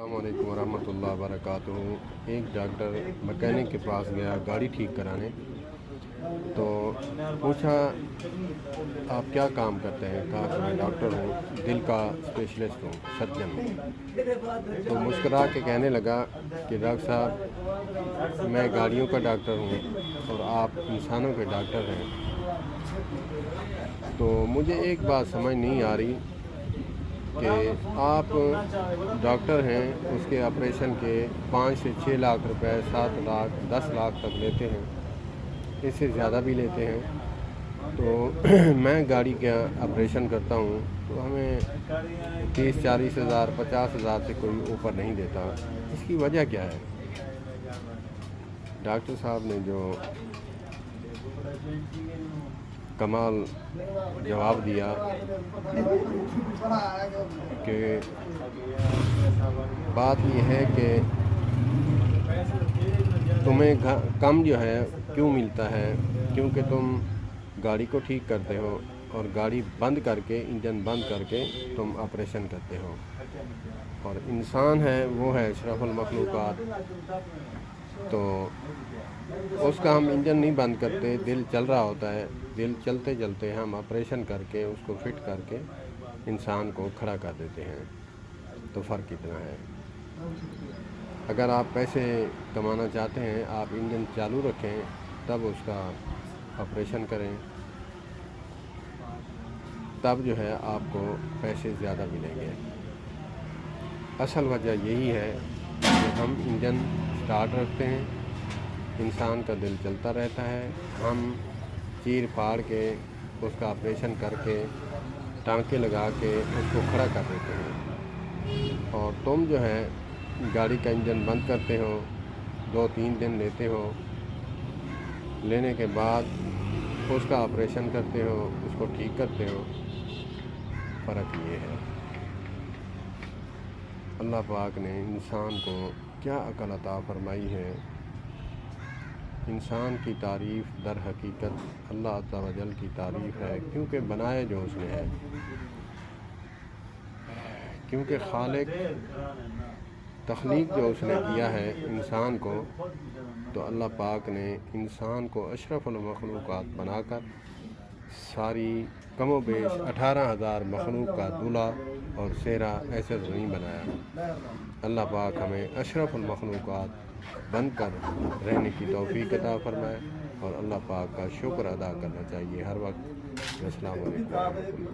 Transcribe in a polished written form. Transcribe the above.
السلام علیکم ورحمۃ اللہ وبرکاتہ۔ ایک ڈاکٹر مکینک کے پاس گیا گاڑی ٹھیک کرانے، تو پوچھا آپ کیا کام کرتے ہیں؟ کہا کہ میں ڈاکٹر ہوں، دل کا اسپیشلسٹ ہوں، سرجن ہوں۔ تو مسکرا کے کہنے لگا کہ ڈاکٹر صاحب میں گاڑیوں کا ڈاکٹر ہوں اور آپ انسانوں کے ڈاکٹر ہیں۔ تو مجھے ایک بات سمجھ نہیں آ رہی کہ آپ ڈاکٹر ہیں، اس کے آپریشن کے 5 سے 6 لاکھ روپے، 7 لاکھ 10 لاکھ تک لیتے ہیں، اس سے زیادہ بھی لیتے ہیں۔ تو میں گاڑی کا آپریشن کرتا ہوں تو ہمیں 30-40 ہزار 50 ہزار سے کوئی اوپر نہیں دیتا۔ اس کی وجہ کیا ہے؟ ڈاکٹر صاحب نے جو کمال جواب دیا کہ بات یہ ہے کہ تمہیں کم جو ہے کیوں ملتا ہے، کیونکہ تم گاڑی کو ٹھیک کرتے ہو اور گاڑی بند کر کے، انجن بند کر کے تم آپریشن کرتے ہو، اور انسان ہے وہ ہے اشرف المخلوقات، تو اس کا ہم انجن نہیں بند کرتے، دل چل رہا ہوتا ہے، دل چلتے چلتے ہم آپریشن کر کے اس کو فٹ کر کے انسان کو کھڑا کر دیتے ہیں۔ تو فرق کتنا ہے؟ اگر آپ پیسے کمانا چاہتے ہیں، آپ انجن چالو رکھیں تب اس کا آپریشن کریں، تب جو ہے آپ کو پیسے زیادہ ملیں گے۔ اصل وجہ یہی ہے کہ ہم انجن سٹارٹ رکھتے ہیں، انسان کا دل چلتا رہتا ہے، ہم چیر پھاڑ کے اس کا آپریشن کر کے ٹانکے لگا کے اس کو کھڑا کر دیتے ہیں، اور تم جو ہے گاڑی کا انجن بند کرتے ہو، 2-3 دن لیتے ہو، لینے کے بعد اس کا آپریشن کرتے ہو، اس کو ٹھیک کرتے ہو۔ فرق یہ ہے۔ اللہ پاک نے انسان کو کیا عقل عطا فرمائی ہے۔ انسان کی تعریف در حقیقت اللہ عز و جل کی تعریف ہے، کیونکہ بنایا جو اس نے ہے، کیونکہ خالق تخلیق جو اس نے کیا ہے انسان کو، تو اللہ پاک نے انسان کو اشرف المخلوقات بنا کر ساری کم و بیش 18,000 مخلوق کا دولہا اور سہرا ایسے تو نہیں بنایا۔ اللہ پاک ہمیں اشرف المخلوقات بن کر رہنے کی توفیق عطا فرمائے، اور اللہ پاک کا شکر ادا کرنا چاہیے ہر وقت۔ السلام علیکم۔